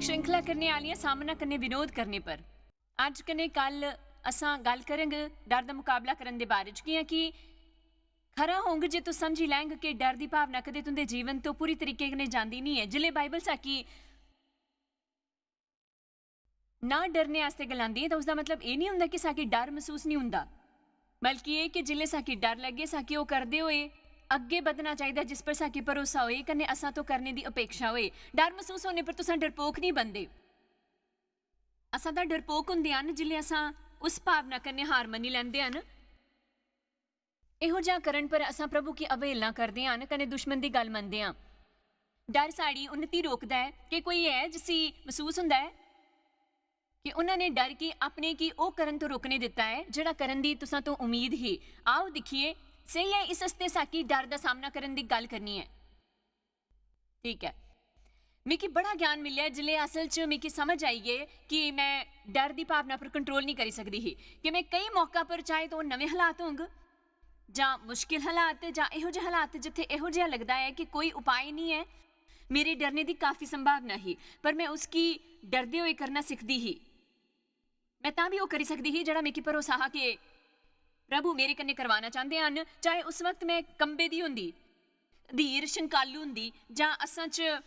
श्रृंखला करने वाली सामना करने विरोध करने पर अज कने कल असां गल करेंगे डर का मुकाबला करने के बारे कि खरा होंगे जे तू समझी लैंग कि डर की भावना कदे तुंदे जीवन तो पूरी तरीके ने जाती नहीं है। जिले बाइबल साकी ना डरने वास्ते गलांदी है तो उसका मतलब ये नहीं होंदा कि साकी डर महसूस नहीं होंदा, बल्कि ये कि जिले साकी डर लगे साकी वो करदे होए अगे बढ़ना चाहिए जिस पर साकी भरोसा होए कन्ने असां तो करने की अपेक्षा होए। डर महसूस होने पर तुसां डरपोक नहीं बनते। असां तां डरपोक हुंदे हन जिले असां उस भावना कन्ने हार मनी लैंदे हन। इहो जिहा करन पर असां प्रभु की अवहेलना करदे हन कन्ने दुश्मन की गल मनदे हां। डर साड़ी उन्नति रोकदा है कि कोई है जिसी महसूस हुंदा है कि उन्होंने डर की अपने की वो करन तो रोकने दिता है जिहड़ा करन दी तुसां तो उम्मीद ही। आओ दिखिए सही है इस हस्ते साकी डर का सामना करने की गल करनी है। ठीक है, मिकी बड़ा ज्ञान मिले जिले असल च मिकी समझ आई है कि मैं डर की भावना पर कंट्रोल नहीं कर सकती ही कि मैं कई मौका पर चाहे तो नवे हालात होंगे जां मुश्किल हालात जां इहो जिहे हालात जिथे इहो जिहा लगता है कि कोई उपाय नहीं है, मेरे डरने की काफ़ी संभावना ही, पर मैं उसकी डरदे हुए करना सीखती ही। मैं तां भी वो करी सकती ही जड़ा मिकी भरोसा हा कि प्रभु मेरे कन्ने करवाना चाहते हैं, चाहे उस वक्त मैं कंबे दी हुंदी धीर शंकालू हुंदी जां असां च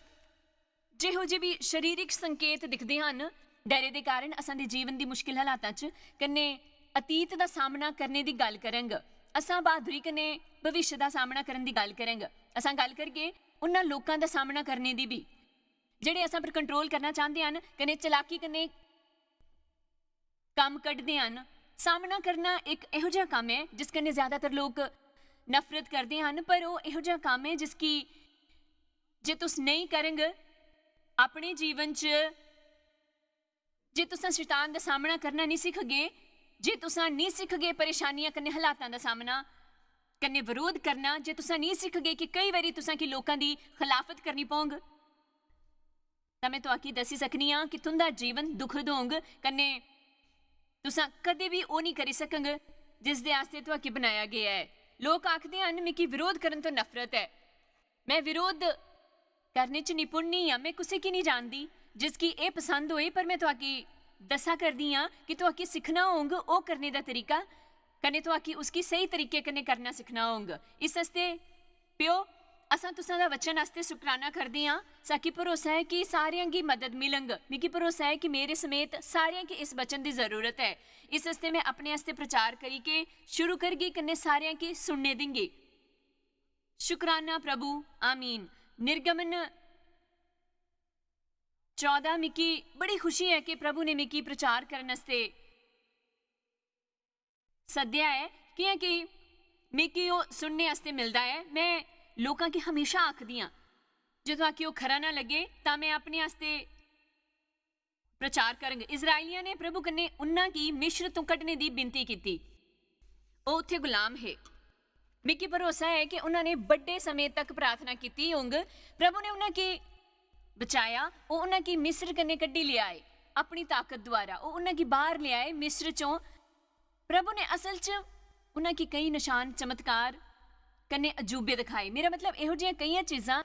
जिहो जे भी शरीरिक संकेत दिखते हैं डरे के कारण असां दे जीवन की मुश्किल हालातां च कन्ने अतीत का सामना करने की गल करांगे। असां बहादुरी कन्ने भविष्य का सामना करने की गल करांगे। असां गल करके उन्हां लोकां दा सामना करने की भी जिहड़े असां पर कंट्रोल करना चाहते हैं कन्ने चलाकी कन्ने काम कढ़दे हैं। सामना करना एक इहो जिहा काम है जिस कन्ने ज़्यादातर लोग नफरत करते हैं, पर वो इहो जिहा काम है जिसकी जे तुस नहीं करेंगे अपने जीवन च, जे तुसां शैतान का सामना करना नहीं सीखगे, जे तुसां नहीं सीखगे परेशानियां कन्ने हालातां का सामना कन्ने विरोध करना, जे तुसां नहीं सीखगे कि कई बारी तुसां की लोकां दी खिलाफत करनी पौंग, तां मैं तुहाकी दसी सकनी हाँ कि तुंदा जीवन दुखद होंग कन्ने तुसां कदे भी वो नहीं करी सकंगे जिस दे आस्ते तुहाकी बनाया गया है। लोग आखदे हन मिकी विरोध करन तो नफरत है। मैं विरोध करने च निपुण नहीं हाँ, मैं कुसे की नहीं जानती जिसकी ये पसंद होए, पर मैं तुहाकी दसा करदी हाँ कि तुहाकी सीखना होंग वो करने का तरीका कन्ने तुहाकी उसकी सही तरीके कन्ने करना सीखना होंग। इस हस्ते प्यो असां तुसां दा वचन आस्ते शुकराना करदे हां। साकी भरोसा है कि सारियां की मदद मिलंग। मिकी भरोसा है कि मेरे समेत सारियां की इस वचन की जरूरत है। इस हस्ते मैं अपने आस्ते प्रचार करी के शुरू करगी कन्ने सारियां की सुनने देंगे। शुकराना प्रभु, आमीन। निर्गमन 14 मिकी बड़ी खुशी है कि प्रभु ने मिकी प्रचार करने आस्ते सद्या है क्योंकि मिकी वो सुनने आस्ते मिलता है। मैं लोगों की हमेशा आखदी हाँ जो ताकि वो खरा ना लगे तो मैं अपने आस्ते प्रचार करूँगी। इजराइलियां ने प्रभु कन्ने उन्हां की मिस्र तो कटने की बिनती की, वो उत्थे गुलाम है। मिकी भरोसा है कि उन्होंने बड़े समय तक प्रार्थना की होंगे, प्रभु ने उन्हां की बचाया, वो उन्हां की मिस्र कन्ने कड्डी ले आए अपनी ताकत द्वारा, वो उन्हां की बाहर ले आए मिस्र चों। प्रभु ने असल च उन्हां की कई निशान चमत्कार कन्ने अजूबे दिखाए। मेरा मतलब इहो जिहियां कई चीज़ां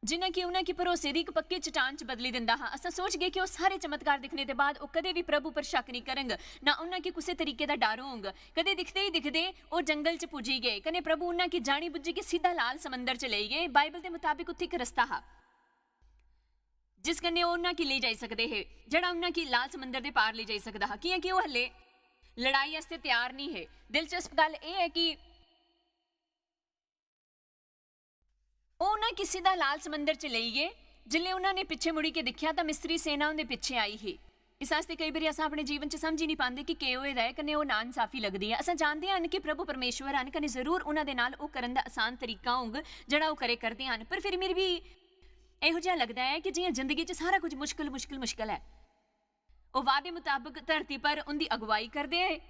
जिन्हां की उन्हां की भरोसे दी एक पक्की चट्टान च बदली दिंदा हा। असां सोच गए कि वो सारे चमत्कार दिखने के बाद वो कदे भी प्रभु पर शक नहीं करेंगे, ना उन्हां की किसी तरीके का डर होगा। कदे दिखते ही दिखते वो जंगल च पुजी गए कने प्रभु उन्हां की जानी बुझी के सीधा लाल समंदर च ले गए। बाइबल के मुताबिक उत्थे एक रस्ता हा जिस कन्ने उन्हां की ले जाई सकते है, जड़ा उन्हां की लाल समंदर के पार ले जाई सकता हा, क्योंकि वो हले लड़ाई वास्ते तैयार नहीं है। दिलचस्प गल यह है कि उन्हें किसी का लाल समंदर च ले गए। जिले उन्होंने पिछे मुड़ी के देखा तो मिस्री सेना उनके पिछे आई ही। इस वास्ते कई बार अस अपने जीवन च समझ ही नहीं पाते कि होए दा है कन्ने वो नाइंसाफी लगती है। अस जानते हैं कि प्रभु परमेश्वर हैं कन्ने जरूर उन्होंने नाल वो करन दा आसान तरीका होगा जड़ा वो करे करते हैं, पर फिर मेरे भी इहो जिहा लगता है कि जियां जिंदगी च सारा कुछ मुश्किल मुश्किल मुश्किल है। वो वादे मुताबिक धरती पर उनकी अगुवाई करते हैं,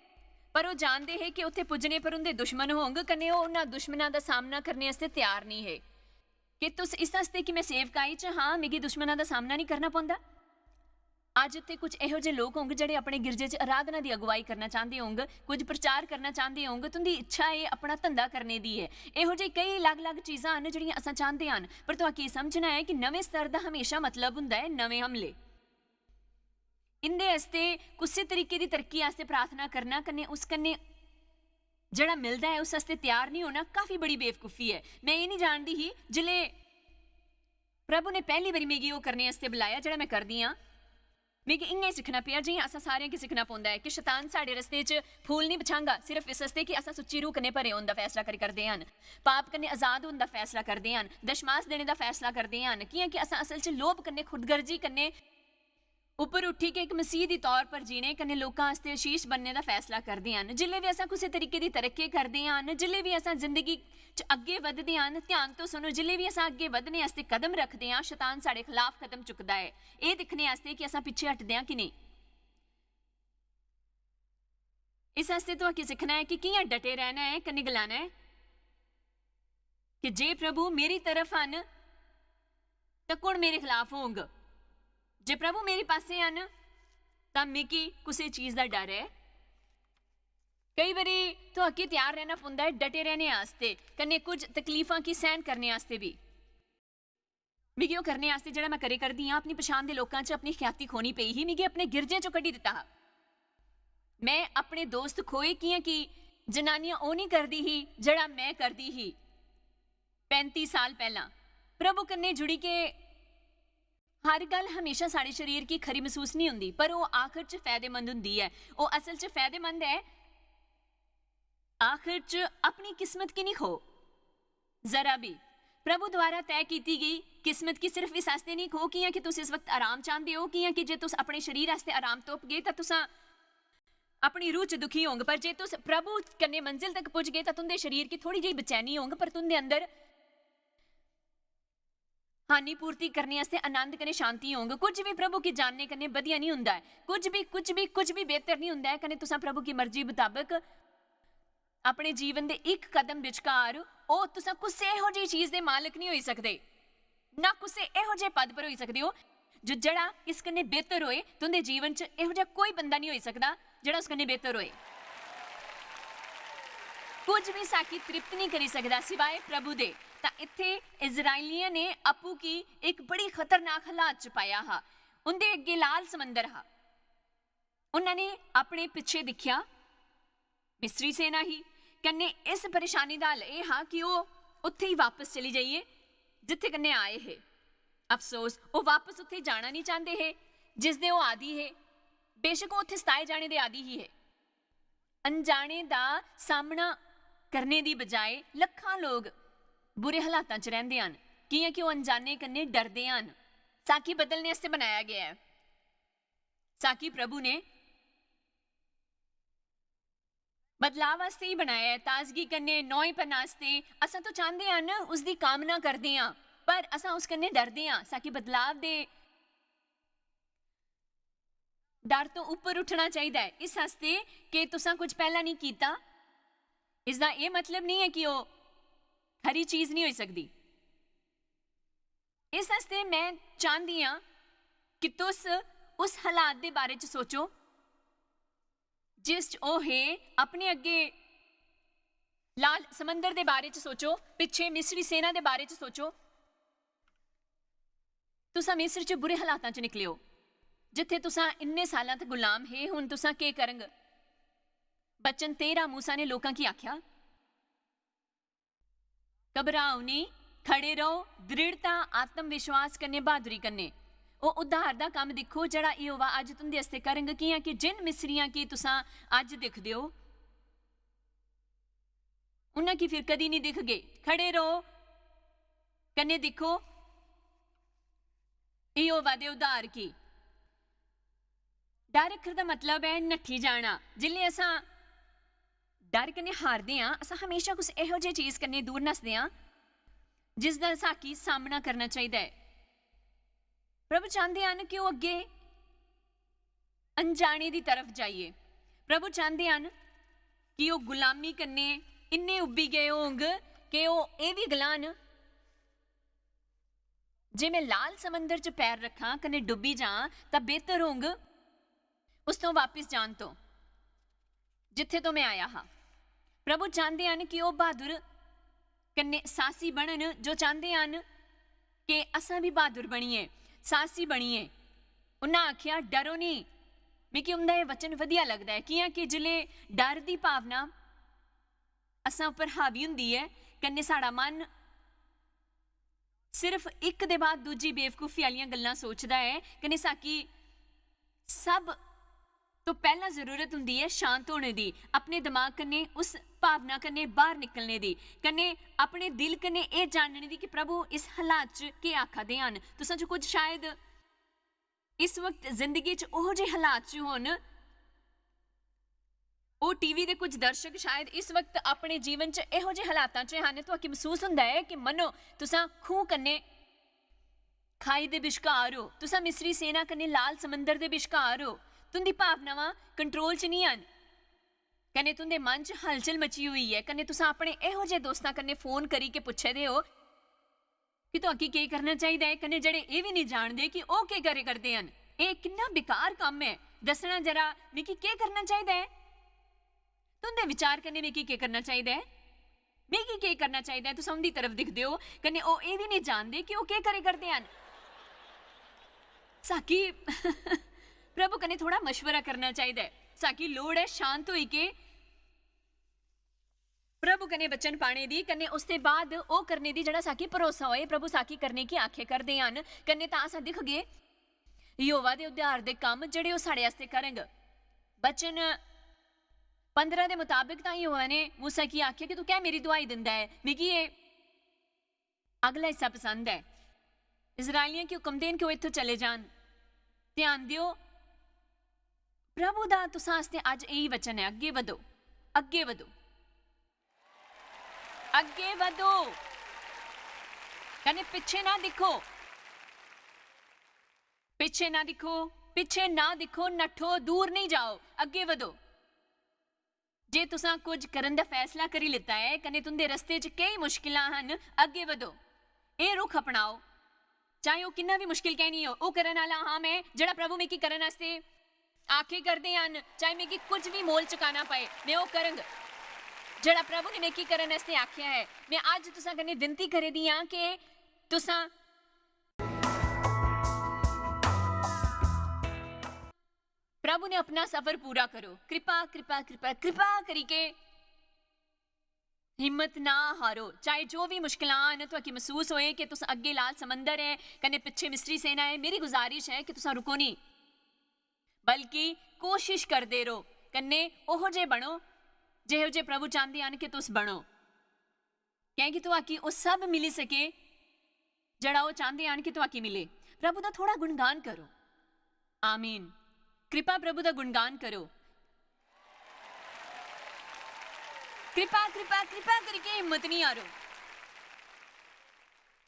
पर वो जानते हैं कि उत्थे पुजने पर उनके दुश्मन होंगे कन्ने वो उन्होंने दुश्मनों का सामना करने वास्ते तैयार नहीं है। कि तुस इस हस्ते कि मैं सेवकाई च हाँ मिगी दुश्मनों का सामना नहीं करना पौंदा। ਅੱਜ ਉੱਥੇ ਕੁਝ ਇਹੋ ਜਿਹੇ ਲੋਕ ਹੋਣਗੇ ਜਿਹੜੇ ਆਪਣੇ ਗਿਰਜੇ 'ਚ ਆਰਾਧਨਾ ਦੀ ਅਗਵਾਈ ਕਰਨਾ ਚਾਹੁੰਦੇ ਹੋਣਗੇ, ਕੁਝ ਪ੍ਰਚਾਰ ਕਰਨਾ ਚਾਹੁੰਦੇ ਹੋਣਗੇ, ਤੁੰਦੀ ਇੱਛਾ ਹੈ ਆਪਣਾ ਧੰਦਾ ਕਰਨੇ ਦੀ ਹੈ। ਇਹੋ ਜਿਹੀ ਕਈ ਅਲੱਗ-ਅਲੱਗ ਚੀਜ਼ਾਂ ਹਨ ਜਿਹੜੀਆਂ ਅਸਾਂ ਚਾਹੁੰਦੇ ਹਨ, ਪਰ ਤੁਹਾਨੂੰ ਕੀ ਸਮਝਣਾ ਹੈ ਕਿ ਨਵੇਂ ਸਤਰ ਦਾ ਹਮੇਸ਼ਾ ਮਤਲਬ ਹੁੰਦਾ ਹੈ ਨਵੇਂ ਹਮਲੇ। इंदे वास्ते कुछ तरीके की तरक्की वास्ते प्रार्थना करना कन्ने उस कन्ने जड़ा मिलता है उस वास्ते तैयार नहीं होना काफ़ी बड़ी बेवकूफ़ी है। मैं ये नहीं जानती ही जिले प्रभु ने पहली बारी मिगी वो करने वास्ते बुलाया जड़ा मैं करदी हाँ, मिगी इ'यां सीखना पिया जी असा सारे की सीखना पौंदा है कि शैतान साडे रस्ते च फूल नहीं बछांगा सिर्फ इस वास्ते कि असा सुच्ची रूह कन्ने भरे होने दा फैसला करदे हन, पाप कन्ने आज़ाद होने दा फैसला करदे हन, दशमास देने दा फैसला करदे हन, कि असा असल च लोभ कन्ने खुदगर्जी कन्ने उपर उठी के एक मसीह के तौर पर जीने कन्ने लोकां वास्ते आशीष बनने का फैसला करते हैं। जिले भी असां किसी तरीके की तरक्की करते हैं, जिले भी असां जिंदगी च अगे वधदे हैं, ध्यान तो सुनो, जिले भी असां अगे वधने वास्ते कदम रखते हैं शैतान साडे खिलाफ कदम चुकदा है ये दिखने वास्ते कि असां पिछे हटदे हैं कि नहीं। इस वास्ते तो अगे सीखना है कि कियां डटे रहना है, कन्ने गलाना है कि जे प्रभु मेरी तरफ हन तो कुण मेरे खिलाफ होंगे, जे प्रभु मेरे पासे आन तो मिगी किसी चीज़ का डर है। कई बारी तो अगे तैयार रहना पौंदा है डटे रहने वास्ते, कन्ने कुछ तकलीफां की सहन करने वास्ते भी। मिगी वो करने वास्ते जेड़ा मैं करे करदी हाँ अपनी पछाण दे लोकां च अपनी ख्याति खोनी पई ही, मिगी अपने गिरजे चों कड्ढी दिता। मैं अपने दोस्त खोए कियां कि जनानियां ओ नहीं करदी ही जेड़ा मैं करदी ही 35 साल पहला। प्रभु कन्ने जुड़ी के हर गल हमेशा साढ़े शरीर की खरी महसूस नहीं होंदी, पर वो आखिर च फायदेमंद होंदी है। वो असल च फायदेमंद है आखिर च अपनी किस्मत की नहीं खो जरा भी प्रभु द्वारा तय की गई किस्मत की सिर्फ इस वास्ते नहीं खो कि तुस इस वक्त आराम चाहते हो, कि जे तुस अपने शरीर वास्ते आराम तोप गए तो तुस अपनी रूह च दुखी होंगे, पर जे तुस प्रभु कन्ने मंजिल तक पुज गए तो तुंदे शरीर की थोड़ी जी बेचैनी होंगे, पर तुंदे अंदर हानि पूर्ति करने वास्ते आनंद कने शांति होंगे। कुछ भी प्रभु की जानने कने वधिया नहीं हुंदा है, कुछ भी बेहतर नहीं हुंदा है कने तुसां प्रभु की मर्जी मुताबिक अपने जीवन दे एक कदम विचकार ओ तुसां कुछ इहो जी चीज़ दे मालिक नहीं होई सकदे, ना कुछ इहो जे पद पर होई सकदे हो जो जड़ा इस कन्ने बेहतर होए। तुंदे जीवन च इहो जिहा कोई बंदा नहीं होई सकदा जड़ा उस कन्ने बेहतर होए। कुछ भी साकी तृप्त नहीं करी सकदा सिवाय प्रभु दे। तो इत्थे इजराइलियां ने आपू की एक बड़ी खतरनाक हालात च पाया हा, उनके अगे लाल समंदर हा, उन्होंने अपने पिछे दिखिया मिस्री सेना ही, कन्ने इस परेशानी का हल यह हा कि वो उत्थे ही वापस चली जाइए जिथे कन्ने आए है। अफसोस वो वापस उत्थे जाना नहीं चाहते है जिसदे वो आदि है, बेशक वो उत्थे सताए जाने दे आदि ही है। अनजाने का सामना करने की बजाय लखां लोग बुरे हालातों च रहिंदे हन कि वो अनजाने कन्ने डरदे हन। साकी बदलने वास्ते बनाया गया है, साकी प्रभु ने बदलाव वास्ते ही बनाया है, ताजगी कन्ने नौएपन वास्ते। असां तो चाहते हैं उसकी कामना करते हैं, पर असां उस कन्ने डरदे हैं। साकी बदलाव दे डर तो ऊपर उठना चाहिए है, इस वास्ते कि तुसां कुछ पहला नहीं कीता। इसका यह मतलब नहीं है कि वो खरी चीज़ नहीं हो सकती। इस वास्ते मैं चाहती हाँ कि तुस उस हालात के बारे च सोचो जिस ओ है, अपने अगे लाल समंदर के बारे च सोचो, पिछे मिस्री सेना के बारे च सोचो। तुसा मिस्र च बुरे हालातों च निकले हो जिथे तुसा इन्ने सालों तक गुलाम है, हुण तुसा के करंगे। बचन 13 मूसा ने लोगों की आख्या घबराओ नहीं, खड़े रहो, दृढ़ता आत्मविश्वास कन्ने बहादुरी कन्ने वो उद्धार का काम दिखो जड़ा यहोवा अज तुंदे वास्ते करंगे कि जिन मिस्रियां की तुसां अज दिखदे हो उन्हां की फिर कदी नहीं दिखगे। खड़े रहो कन्ने दिखो यहोवा दे उद्धार की। डर रखने का मतलब है नट्ठी जाना। जिले असां डर कन्ने हारदे हाँ, असां हमेशा कुछ इहो जी चीज़ कन्ने दूर नसदे हाँ जिसका साकी सामना करना चाहिए है। प्रभु चाहते हैं कि वो अगे अनजाने की तरफ जाइए। प्रभु चाहते हैं कि वो गुलामी कन्ने इन्ने उब्बी गए होंगे कि वो ये भी गलान ਜੇ ਮੈਂ ਲਾਲ ਸਮੁੰਦਰ 'ਚ ਪੈਰ ਰੱਖਾਂ ਕਨੇ ਡੁੱਬੀ ਜਾਂ ਤਾਂ ਬਿਹਤਰ ਹੋਊਂਗ ਉਸ ਤੋਂ ਵਾਪਿਸ ਜਾਣ ਤੋਂ, ਜਿੱਥੇ ਤੋਂ ਮੈਂ ਆਇਆ ਹਾਂ। ਪ੍ਰਭੂ ਚਾਹੁੰਦੇ ਹਨ ਕਿ ਉਹ ਬਹਾਦਰ ਕਨੇ ਸਾਹਸੀ ਬਣਨ, ਜੋ ਚਾਹੁੰਦੇ ਹਨ ਕਿ ਅਸਾਂ ਵੀ ਬਹਾਦਰ ਬਣੀਏ, ਸਾਹਸੀ ਬਣੀਏ। ਉਹਨਾਂ ਆਖਿਆ ਡਰੋ ਨਹੀਂ। ਮੈਨੂੰ ਉਹਦਾ ਇਹ ਵਚਨ ਵਧੀਆ ਲੱਗਦਾ ਹੈ ਕਿ ਜਿਲੇ ਡਰ ਦੀ ਭਾਵਨਾ ਅਸਾਂ ਉੱਪਰ ਹਾਵੀ ਹੁੰਦੀ ਹੈ ਕਨੇ ਸਾਡਾ ਮਨ ਸਿਰਫ ਇੱਕ ਦੇ ਬਾਅਦ ਦੂਜੀ ਬੇਵਕੂਫੀ ਵਾਲੀਆਂ ਗੱਲਾਂ ਸੋਚਦਾ ਹੈ। ਕਨੇ ਸਾਕੀ ਸਭ ਤੋਂ ਪਹਿਲਾਂ ਜ਼ਰੂਰਤ ਹੁੰਦੀ ਹੈ ਸ਼ਾਂਤ ਹੋਣੇ ਦੀ, ਆਪਣੇ ਦਿਮਾਗ ਕਨੇ ਉਸ ਭਾਵਨਾ ਕਨੇ ਬਾਹਰ ਨਿਕਲਣੇ ਦੀ, ਕਨੇ ਆਪਣੇ ਦਿਲ ਕਨੇ ਇਹ ਜਾਣਨੇ ਦੀ ਕਿ ਪ੍ਰਭੂ ਇਸ ਹਾਲਾਤ 'ਚ ਕੀ ਆਖਦੇ ਹਨ। ਤੁਸਾਂ 'ਚ ਕੁਝ ਸ਼ਾਇਦ ਇਸ ਵਕਤ ਜ਼ਿੰਦਗੀ 'ਚ ਉਹੋ ਜਿਹੇ ਹਾਲਾਤ 'ਚ ਹੋਣ, ਉਹ ਟੀਵੀ ਦੇ ਕੁਝ ਦਰਸ਼ਕ ਸ਼ਾਇਦ ਇਸ ਵਕਤ ਆਪਣੇ ਜੀਵਨ 'ਚ ਇਹੋ ਜਿਹੇ ਹਾਲਾਤਾਂ 'ਚ ਹਨ ਤੁਹਾਨੂੰ ਮਹਿਸੂਸ ਹੁੰਦਾ ਹੈ ਕਿ ਮੰਨੋ ਤੁਸਾਂ ਖੂਹ ਕੰਨੇ ਖਾਈ ਦੇ ਵਿਚਕਾਰ ਹੋ, ਤੁਸਾਂ ਮਿਸਰੀ ਸੈਨਾ ਕੰਨੇ ਲਾਲ ਸਮੁੰਦਰ ਦੇ ਵਿਚਕਾਰ ਹੋ। तुंदी भावनावां कंट्रोल च नहीं आन, कन्ने तुंदे मन च हलचल मची हुई है। कन्ने तुसां अपने इहो जे दोस्तां कन्ने फोन करी के पुछे दे हो कि तुहाकी की करना चाहिए है, कन्ने जेड़े ये भी नहीं जानते कि वो की करे करते हैं। ये कितना बेकार काम है, दसना जरा मिकी की करना चाहिए है। तुंदे विचार कन्ने मिकी की करना चाहिए है, मिकी की करना चाहिए है। तुसां उंदी तरफ दिखदे हो, कन्ने वो ये भी नहीं जानते कि वो की करे करते हैं। साकी प्रभु कने थोड़ा मशवरा करना चाहिए। साकी लोड़ है शांत होई के प्रभु कने बचन पाने दी, कने उसके बाद ओ करने दी जड़ा साकी भरोसा होए। प्रभु साकी करने की आखे करदे हन, कने तां असां दिख गए यहोवा दे उद्धार दे काम जड़े ओ साडे वास्ते करेंगे। बचन 15 दे मुताबिक तां यहोवा ने मूसा की आखे कि तू क्या मेरी दुआई दिंदा है। मिगी ये अगला हिस्सा पसंद है। इजराइलियां की हुक्म देन कि वो इत्थों चले जान। ध्यान दियो प्रभु दा तुसां आस्ते अज यही वचन है, अगे वधो, अगे वधो, अगे वधो, कने पिछे ना दिखो, पिछे ना दिखो, पिछे ना दिखो, नठो, दूर नहीं जाओ, अगे वधो। जे तुसां कुछ करन दा फैसला करी लिता है, कने तुंदे रस्ते च कई मुश्किलां हन, अगे वधो, ये रुख अपनाओ। चाहे वो किन्ना भी मुश्किल कहनी हो, वो करन वाला हाँ मैं जड़ा प्रभु में की करन वास्ते आखे करते हैं। चाहे मैं कुछ भी मोल चुकाना पाए, मैं वो करंग जड़ा प्रभु ने मेकी करन वास्ते आख्या है। मैं आज तुसां कन्ने विनती करे दी हां कि तुसां प्रभु ने अपना सफर पूरा करो। कृपा कृपा कृपा कृपा करके हिम्मत ना हारो। चाहे जो भी मुश्किलां आन, तुहाकी महसूस होए कि तुस अगे लाल समंदर है, कन्ने पिछे मिस्री सेना है, मेरी गुजारिश है कि तुसां रुको नहीं, बल्कि कोशिश करते रहो। कन्ने ओहो जे बनो जिहो जे प्रभु चाहते हैं कि तुस बनो, क्योंकि तुहाकी वो सब मिली सके जड़ा वो चाहते हैं कि तुहाकी मिले। प्रभु का थोड़ा गुणगान करो। आमीन। कृपा प्रभु का गुणगान करो। कृपा कृपा कृपा करके हिम्मत नहीं हारो।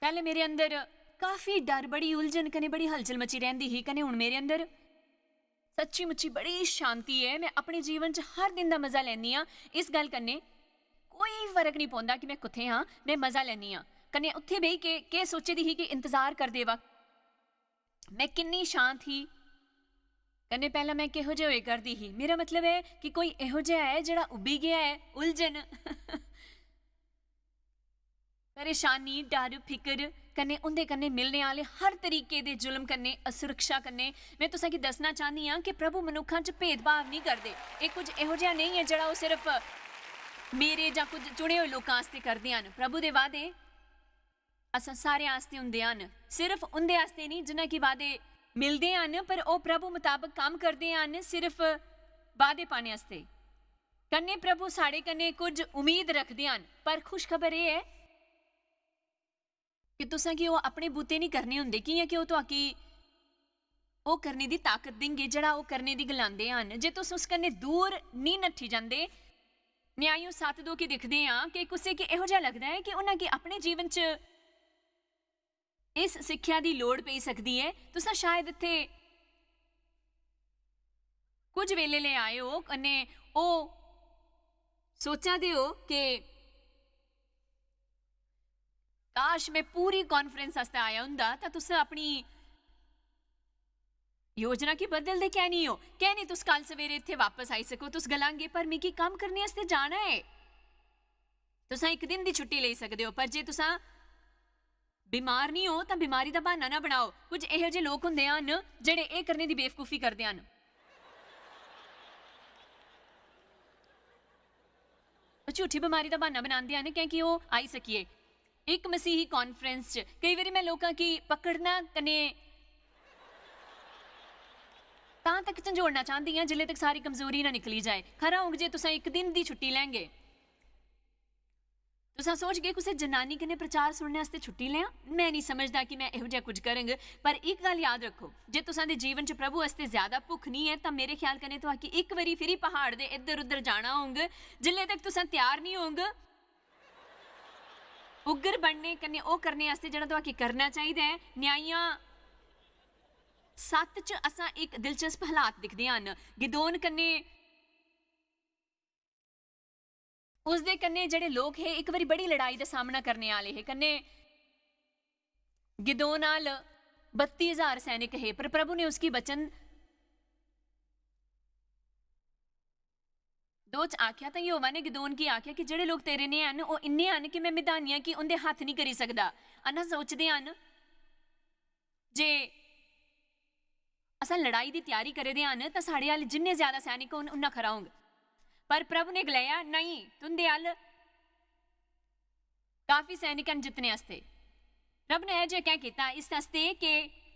पहले मेरे अंदर काफी डर, बड़ी उलझन कने बड़ी हलचल मची रहिंदी ही, कने हुण मेरे अंदर सच्ची मुच्ची बड़ी शांति है। मैं अपने जीवन च हर दिन का मज़ा लैनी हाँ। इस गल कन्ने कोई फर्क नहीं पौंदा कि मैं कुत्थे हाँ, मैं मज़ा लैनी हाँ। कन्ने उत्थे बही के सोचे दी ही कि इंतजार करदे वक्त मैं किन्नी शांत ही, कन्ने पहला मैं किहो जिहा होए करदी ही। मेरा मतलब है कि कोई इहो जिहा है जिहड़ा उब्बी गया है, उलझन परेशानी, डर, फिक्र कन्ने उंदे कन्ने मिलने वाले हर तरीके दे जुल्म कन्ने, असुरक्षा कन्ने मैं तुसां की दसना चाहनी हाँ कि प्रभु मनुखां च भेदभाव नहीं करदे। ये कुछ इहो जिहा नहीं है जिहड़ा वो सिर्फ मेरे जां कुछ चुने हुए लोकां आस्ते करदे हन। प्रभु दे वादे असां सारे आस्ते हुंदे हन, सिर्फ उंदे आस्ते नहीं जिन्हां की वादे मिलदे हन, पर वो प्रभु मुताबिक काम करदे हन सिर्फ वादे पाने आस्ते। कन्ने प्रभु साडे कन्ने कुछ उम्मीद रखदे हन, पर खुशखबर ये है कि तुसां कि वो अपने बूते नहीं करने हुंदे, कि वो तुहाकी वो करने दी ताकत देंगे जड़ा वो करने दी गलांदे हन। जे तुस उस कन्ने दूर नहीं नट्ठी जांदे, न्यायों 7:2 की दिखदे हैं कि कुसे कि इहो जिहा लगदा है कि उन्हां की अपने जीवन च इस सिक्ख्या दी लोड़ पई सकदी है। तुसां शायद इत्थे कुछ वेले ले आए हो, कन्ने ओ सोचा दे हो कि ਕਾਸ਼ ਮੈਂ ਪੂਰੀ ਕਾਨਫਰੰਸ ਵਾਸਤੇ ਆਇਆ ਹੁੰਦਾ ਤਾਂ ਤੁਸੀਂ ਆਪਣੀ योजना की बदल दे। क्या नहीं हो क्या नहीं तुस कल सवेरे इत्थे वापस आई सको तुस गलांगे पर मिगी काम करने वास्ते जाना है। तुसा एक दिन दी छुट्टी ले सकदे हो पर जे तुसा बीमार नहीं हो तां बीमारी दा बहाना ना बनाओ। कुछ इहो ਜਿਹੇ लोग हुंदे हन ਜਿਹੜੇ ਇਹ करने दी बेवकूफी करदे हन। झूठी बीमारी दा बहाना बनांदे हन क्योंकि ਉਹ आई सकीए। एक मसीही कॉन्फ्रेंस च कई बारी मैं लोकां की पकड़ना कने ਤਾਂ ਤੱਕ ਝੰਜੋੜਨਾ ਚਾਹੁੰਦੀ ਹਾਂ ਜਿੱਲੇ ਤੱਕ ਸਾਰੀ ਕਮਜ਼ੋਰੀ ਨਾ ਨਿਕਲੀ ਜਾਏ। ਖਰਾ ਹੋਊ ਜੇ ਤੁਸੀਂ ਇੱਕ ਦਿਨ ਦੀ ਛੁੱਟੀ ਲੈਂਗੇ। ਤੁਸੀਂ ਸੋਚ ਗਏ ਕਿਸੇ ਜਨਾਨੀ ਕਨੇ ਪ੍ਰਚਾਰ ਸੁਣਨੇ ਵਾਸਤੇ ਛੁੱਟੀ ਲਿਆ। ਮੈਂ ਨਹੀਂ ਸਮਝਦਾ ਕਿ ਮੈਂ ਇਹੋ ਜਿਹਾ ਕੁਝ ਕਰਾਂਗਾ ਪਰ ਇੱਕ ਗੱਲ ਯਾਦ ਰੱਖੋ ਜੇ ਤੁਸੀਂ ਦੇ ਜੀਵਨ 'ਚ ਪ੍ਰਭੂ ਵਾਸਤੇ ਜ਼ਿਆਦਾ ਭੁੱਖ ਨਹੀਂ ਹੈ ਤਾਂ ਮੇਰੇ ਖਿਆਲ ਕਨੇ ਤੁਹਾਨੂੰ ਇੱਕ ਵਾਰੀ ਫਿਰ ਪਹਾੜ ਦੇ ਇੱਧਰ ਉੱਧਰ ਜਾਣਾ ਹੋਊਗਾ ਜਿੱਲੇ ਤੱਕ ਤੁਸੀਂ ਤਿਆਰ ਨਹੀਂ ਹੋਗੇ ਉਗਰ ਬਣਨੇ ਕਨੇ ਉਹ ਕਰਨੇ ਵਾਸਤੇ ਜਿਹੜਾ ਤੁਹਾਨੂੰ ਕਰਨਾ ਚਾਹੀਦਾ ਹੈ। ਨਿਆਂਇਆਂ 7 ਚ ਅਸਾਂ ਇੱਕ ਦਿਲਚਸਪ ਹਾਲਾਤ ਦਿਖਦੇ ਹਨ। ਗਿਦੋਨ ਕੰਨੇ ਉਸਦੇ ਕੰਨੇ ਜਿਹੜੇ ਲੋਕ ਹੈ ਇੱਕ ਵਾਰੀ ਬੜੀ ਲੜਾਈ ਦਾ ਸਾਹਮਣਾ ਕਰਨੇ ਵਾਲੇ ਹੈ। ਕੰਨੇ ਗਿਦੋਨ ਨਾਲ 32,000 ਸੈਨਿਕ ਹੈ ਪਰ ਪ੍ਰਭੂ ਨੇ ਉਸकी ਬਚਨ ਦੋ ਚ ਆਖਿਆ ਤਾਂ ਯੋਵਾ ਨੇ ਗਿਦੋਨ ਕੀ ਆਖਿਆ ਕਿ ਜਿਹੜੇ ਲੋਕ ਤੇਰੇ ਨੇ ਹਨ ਉਹ ਇੰਨੇ ਹਨ ਕਿ ਮੈਂ ਮੈਦਾਨੀਆਂ ਕੀ ਉਹਦੇ ਹੱਥ ਨਹੀਂ ਕਰੀ ਸਕਦਾ। ਅਨਾ ਸੋਚਦੇ ਹਨ ਜੇ असां लड़ाई की तैयारी करे दे हन तो साढ़े अल जिन्ने ज्यादा सैनिक होन उन्ना खरा होंगे पर प्रभु ने गलाया नहीं तुंदे अल काफ़ी सैनिक जितने वास्ते। प्रभु ने यह क्या किया इस वास्ते कि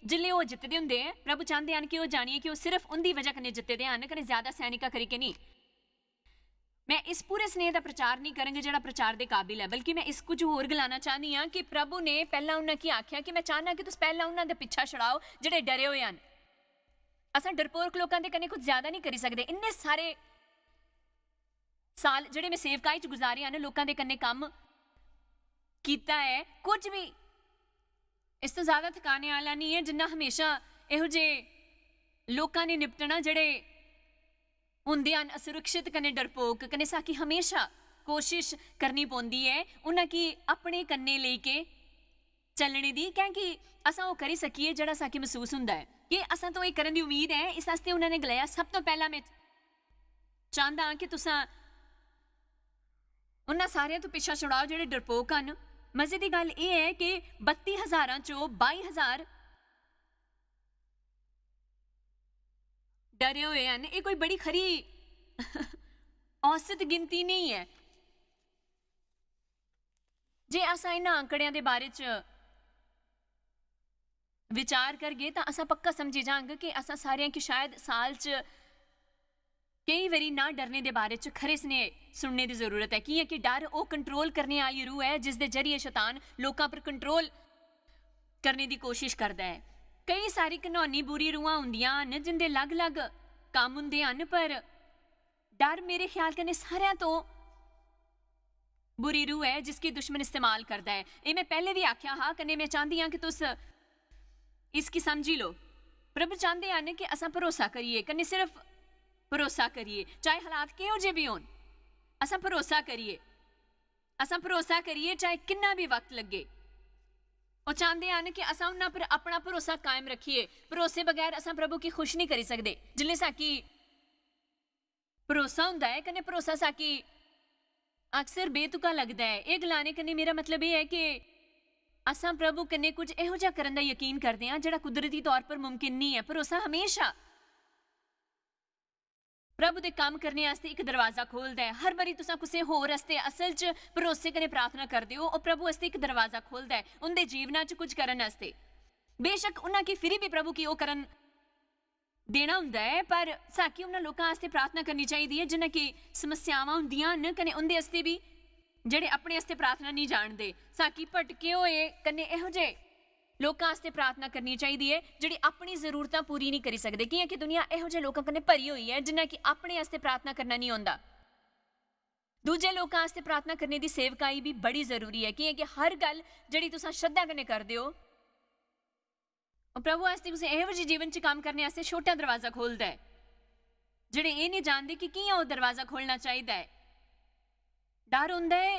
जिले वो जितते होंगे प्रभु चाहते हैं कि वो जानिए कि वो सिर्फ उनकी वजह कने जितते हैं कने ज्यादा सैनिक करके नहीं। मैं इस पूरे स्नेह का प्रचार नहीं करूँगी जो प्रचार के काबिल है बल्कि मैं इस कुछ होर गलाना चाहती हाँ कि प्रभु ने पहला उन्हें की आख्या कि मैं चाहना कि तुम पहला उन्होंने पिछा छड़ाओ जोड़े डरे हुए हैं। असां डरपोक लोगों के कने कुछ ज्यादा नहीं करी सकते। इन्ने सारे साल जिहड़े मैं सेवकाई च गुजारे हैं लोगों के कने काम कीता है कुछ भी इस तो ज्यादा थकाने वाला नहीं है जिन्ना हमेशा इहो जे लोगों ने निपटना जिहड़े हुंदे हन असुरक्षित कने डरपोक कने साकी हमेशा कोशिश करनी पौंदी है उन्हां की अपने कन्ने लेके चलने दी क्योंकि असां वो करी सकीए जिहड़ा साकी महसूस हुंदा है कि असां तो ये करने की उम्मीद है। इस वास्ते उन्होंने गलाया सब तो पहला मैं चाहता हाँ कि तुसां उन्हां सारियां तो पिछा छुड़ाओ जिहड़े डरपोक हन। मजे की गल यह है कि 32,000 चों 22,000 डरे हुए हैं। ये कोई बड़ी खरी औसत गिनती नहीं है। जे असां इन्हां आंकड़ियां दे बारे च विचार कर गए तो असा पक्का समझी जाएंगे कि असा सारियां की शायद साल च कई बारी ना डरने के बारे च खरे स्नेह सुनने की जरूरत है कि डर वो कंट्रोल करने वाली रूह है जिस दे जरिए शैतान लोगों पर कंट्रोल करने की कोशिश करता है। कई सारी घनौनी बुरी रूहां होंदियां हन जिंदे अलग अलग काम हुंदे हन पर डर मेरे ख्याल कन्नै सारियां तो बुरी रूह है जिसकी दुश्मन इस्तेमाल करता है। ये मैं पहले भी आख्या हाँ कन्नै मैं चाहती हाँ कि तुस इसकी समझी लो। प्रभु चाहते हैं कि असा भरोसा करिए कन्ने सिर्फ भरोसा करिए चाहे हालात किहो जे भी होन असा भरोसा करिए चाहे कितना भी वक्त लगे। वो चाहते हैं कि असा उन्हां पर अपना भरोसा कायम रखिए। भरोसे बगैर असा प्रभु की खुश नहीं करी सकते। जिले साकी भरोसा हुंदा है कन्ने भरोसा साकी अक्सर बेतुका लगता है। ये गलाने कन्ने मेरा मतलब ये है कि असां प्रभु कन्ने कुछ इहो जिहा करन दा यकीन करते हैं जिहड़ा कुदरती तौर पर मुमकिन नहीं है। भरोसा हमेशा प्रभु दे काम करने वास्ते एक दरवाजा खोलता है। हर बारी तुसां किसी होर वास्ते असल च भरोसे कन्नै प्रार्थना करदे हो और प्रभु वास्ते एक दरवाजा खोलता है उनके जीवना च कुछ करन वास्ते। बेशक उन्हां की फिर भी प्रभु की ओह करन देना हुंदा है पर साकी उन्हां लोकां वास्ते प्रार्थना करनी चाहिदी है जिन्हां की समस्यावां हुंदियां हन कने उनदे वास्ते भी ਜਿਹੜੇ ਆਪਣੇ ਵਾਸਤੇ प्रार्थना नहीं जानते। साकी भटके होए कन्ने इहो जे लोकां वास्ते प्रार्थना करनी चाहिए जिहड़ी अपनी जरूरतां पूरी नहीं करी सकते क्योंकि दुनिया इहो जे लोकां कन्ने भरी हुई है जिन्हां की अपने वास्ते प्रार्थना करना नहीं आउंदा। दूजे लोकां वास्ते प्रार्थना करने की सेवकाई भी बड़ी जरूरी है क्योंकि हर गल जिहड़ी तुसां श्रद्धा कन्नै करदे हो प्रभु वास्ते तुसीं इहो जे जीवन च काम करने वास्ते छोटा दरवाजा खोलदा है। जिहड़े ये नहीं जानते कि कियां ओह दरवाजा खोलना चाहिए है। डर हुंदा है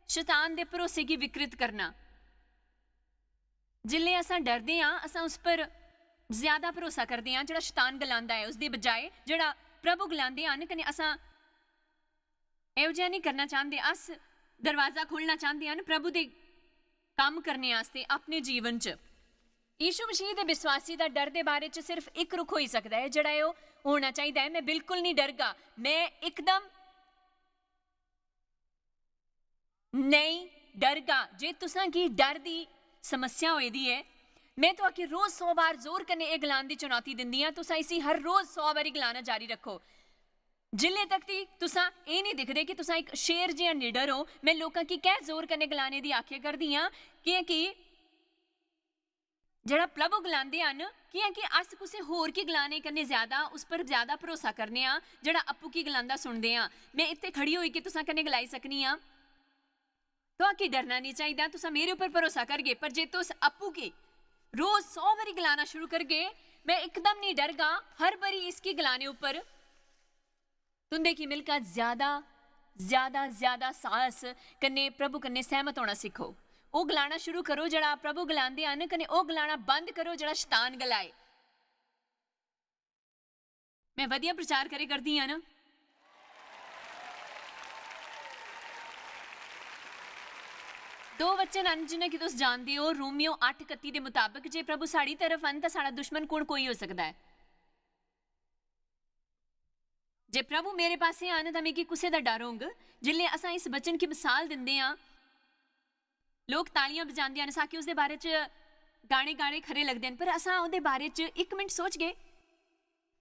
शैतान दे भरोसे की विकृत करना जिल्ले असां डरदे हां असां उस पर ज्यादा भरोसा करदे हां जेड़ा शैतान गलांदा है उसदी बजाए जेड़ा प्रभु गलांदे हन कने असां इहो जिहा नहीं करना चाहते। अस दरवाजा खोलना चाहते हैं प्रभु दे काम करने आस्ते अपने जीवन च। यीशु मसीह दे विश्वासी दा डर दे बारे च सिर्फ एक रुख हो ही सकता है जड़ा इहो होना चाहिए है, मैं बिल्कुल नहीं डरगा, मैं एकदम नहीं डरगा। जे तुसां की डर दी समस्या होई दी है, मैं तो आके रोज 100 बार जोर कने ये गलान दी चुनौती दिंदी हां, तुसां इसी हर रोज 100 बारी गलाना जारी रखो जिले तक ती तुसां ये नहीं दिखदे कि तुसां एक शेर जिहा निडर हो। मैं लोकां की कै जोर कने गलाने दी आख्या करदी हां कि जेड़ा प्रभु गलांदे हन कि अस कुसे होर की गलाने कन्ने ज्यादा उस पर ज्यादा भरोसा करने हां जेड़ा अप्पू की गलांदा सुनदे हां। मैं इत्थे खड़ी होई कि तुसां कन्ने गलाई सकनी हां, तो आके डरना नहीं चाहिए, तुसां मेरे ऊपर भरोसा करगे। पर जे तुस अप्पू की रोज 100 बारी गलाना शुरू करगे, मैं एकदम नहीं डरगा, हर बारी इसकी गलाने ऊपर तुंदे की मिलकर ज्यादा ज्यादा ज्यादा साहस कन्ने प्रभु कन्ने सहमत होना सीखो। वो गलाना शुरू करो जड़ा प्रभु गलांदे हन कन्ने वो गलाना बंद करो जड़ा शैतान गलाए। मैं वधिया प्रचार करे करदी हां ना। दो वचन हैं जिन्हें कि तुस जानदे हो, रोमियो 8:31 के मुताबिक जे प्रभु साड़ी तरफ आन तां साड़ा दुश्मन कौन कोई हो सकता है। जे प्रभु मेरे पासे आन तां मिगी कुसै दा डर होंग। जिल्ले असां इस वचन की मिसाल दिंदे हां, लोग तालियां बजांदे हन, साकि उसदे बारे च गाने गाने खरे लगदे हन, पर असां उहदे बारे च एक मिनट सोच गए,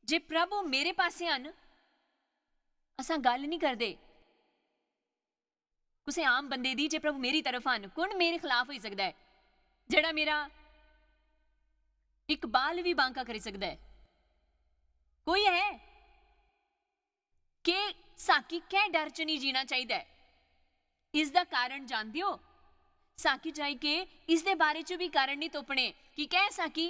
जे प्रभु मेरे पासे आन असां गल नहीं करदे कुसे आम बंदे दी। जे प्रभु मेरी तरफ आन कौन मेरे खिलाफ हो सकता है, जेड़ा मेरा एक बाल भी बांका करी सकता है? कोई है कि साकी कै डर च नहीं जीना चाहिए? इसका कारण जानते हो? साकी जाई के इसके बारे च भी कारण नहीं तोपने कि कै साकी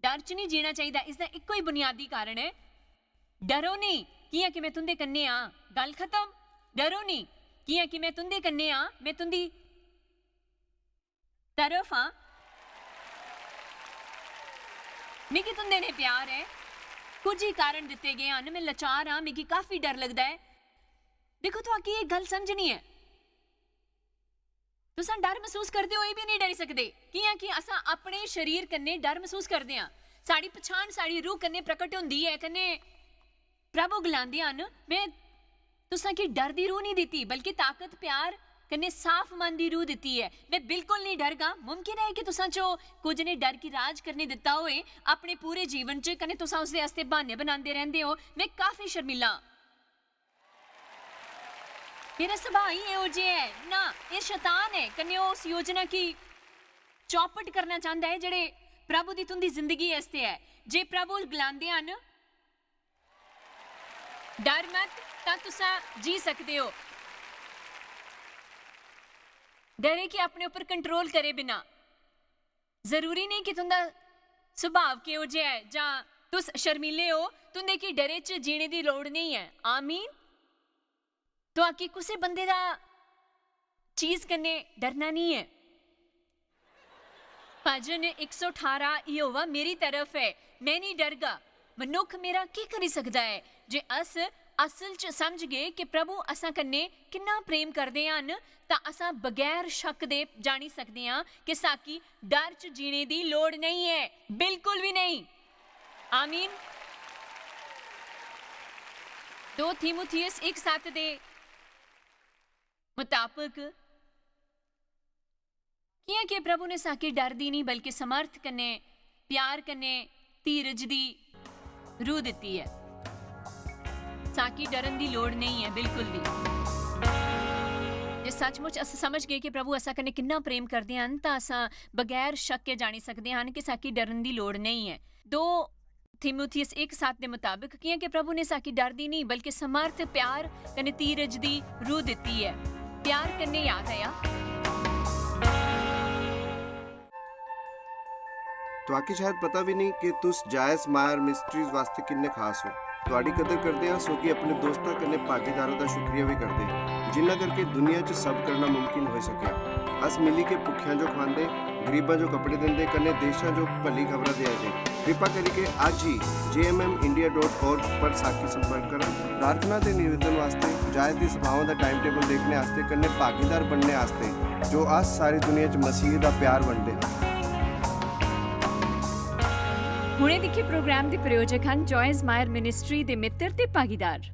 डर च नहीं जीना चाहिए। इसका एक ही बुनियादी कारण है, डरो नहीं किया कि मैं तुंदे कन्ने आ, गल खत्म। डरो नहीं किया कि मैं तुंदे कन्ने आ, मैं तुंदी तरफ हाँ, मिगी तुंदे ने प्यार है। कुछ ही कारण दिते गए हैं, मैं लाचार हाँ, मिगी काफी डर लगता है। देखो तो आके ये गल समझनी है, तुसां डर महसूस करते हो भी नहीं डरी सकते कि असां अपने शरीर कन्ने डर महसूस करते हैं। साड़ी पछाण साड़ी रूह कन्ने प्रकट होंदी है, कन्ने प्रभु गलांदे हन मैं तुसां की डर दी रूह नहीं दी बल्कि ताकत प्यार कन्ने साफ मन दी रूह दी है। मैं बिल्कुल नहीं डरगा। मुमकिन है कि तुसां चो कुछ ने डर की राज करने दिता होए अपने पूरे जीवन च, कन्ने तुसां उसदे वास्ते बहाने बनांदे रहंदे हो। मैं काफी शर्मिला, मेरा स्वभाव ही इहो जिहा है ना। ये शैतान है कन्ने उस योजना की चौपट करना चाहता है जेड़े प्रभु दी तुंदी जिंदगी वास्ते है। जे प्रभु गलांदे हन डर मत, तां तुसां जी सकते हो। डरे कि अपने ऊपर कंट्रोल करे बिना। जरूरी नहीं कि तुंदा स्वभाव किहो जिहा है जां तुस शर्मीले हो, तुंदे की डरे च जीने दी लोड़ नहीं है। आमीन। तो आके कुसे बंदे दा चीज कन्ने डरना नहीं है। भजन 118 यहोवा मेरी तरफ है, मैं नहीं डरगा। मनुख मेरा की करी सकदा है? जे अस असल च समझ गए कि प्रभु असां कन्ने किन्ना प्रेम करदे हन, तां असां बगैर शक दे जानी सकदे हां कि साकी डर च जीने दी लोड़ नहीं है, बिल्कुल भी नहीं। आमीन। 2 थीमुथियुस 1:7 दे मुताबिक किया कि प्रभु ने साकी डर दी नहीं बल्कि समर्थ कन्ने प्यार कन्ने धीरज दी रूह दी है। साकी डरन दी लोड़ नहीं है बिल्कुल भी। जे सचमुच अस समझ गए कि प्रभु असा कन्ने किन्ना प्रेम करदे हन, तां असां बगैर शक के जानी सकदे हन कि साकी डरन दी लोड़ नहीं है। 2 थीमुथियुस 1:7 के मुताबिक किया कि प्रभु ने साकी डर दी नहीं बल्कि समर्थ प्यार कन्ने धीरज दी रूह दी है। प्यार कन्ने याद आया तो आके शायद पता भी नहीं कि तुस जायस मायर मिस्ट्रीज वास्ते किन्ने खास हो। ਤੁਹਾਡੀ कदर करते हैं सो कि अपने दोस्तों कन्ने भागीदारों का शुक्रिया भी करते जिन्ना करके दुनिया च सब करना मुमकिन हो सके। अस मिली के भुखियां जो खांदे ਗਰੀਬਾਂ ਜੋ ਕੱਪੜੇ ਦਿੰਦੇ ਕਨੇ ਦੇਸ਼ਾਂ ਜੋ ਭਲੀ ਖਬਰਾਂ ਦੇ ਜੇ ਕਿਰਪਾ ਕਰਕੇ ਅੱਜ ਹੀ jmmindia.org पर साखी संपर्क करा प्रार्थना के निवेदन वास्ते जायज दी सभाओं का टाइम टेबल देखने वास्ते कन्ने भागीदार बनने वास्ते जो आज सारी दुनिया च मसीह का प्यार वंडे। ਹੁਣੇ ਦੇਖੇ ਪ੍ਰੋਗਰਾਮ ਦੇ ਪ੍ਰਯੋਜਕ ਹਨ ਜॉयस ਮਾਇਰ ਮਿਨਿਸਟਰੀ ਦੇ ਮਿੱਤਰ ਤੇ ਭਾਗੀਦਾਰ।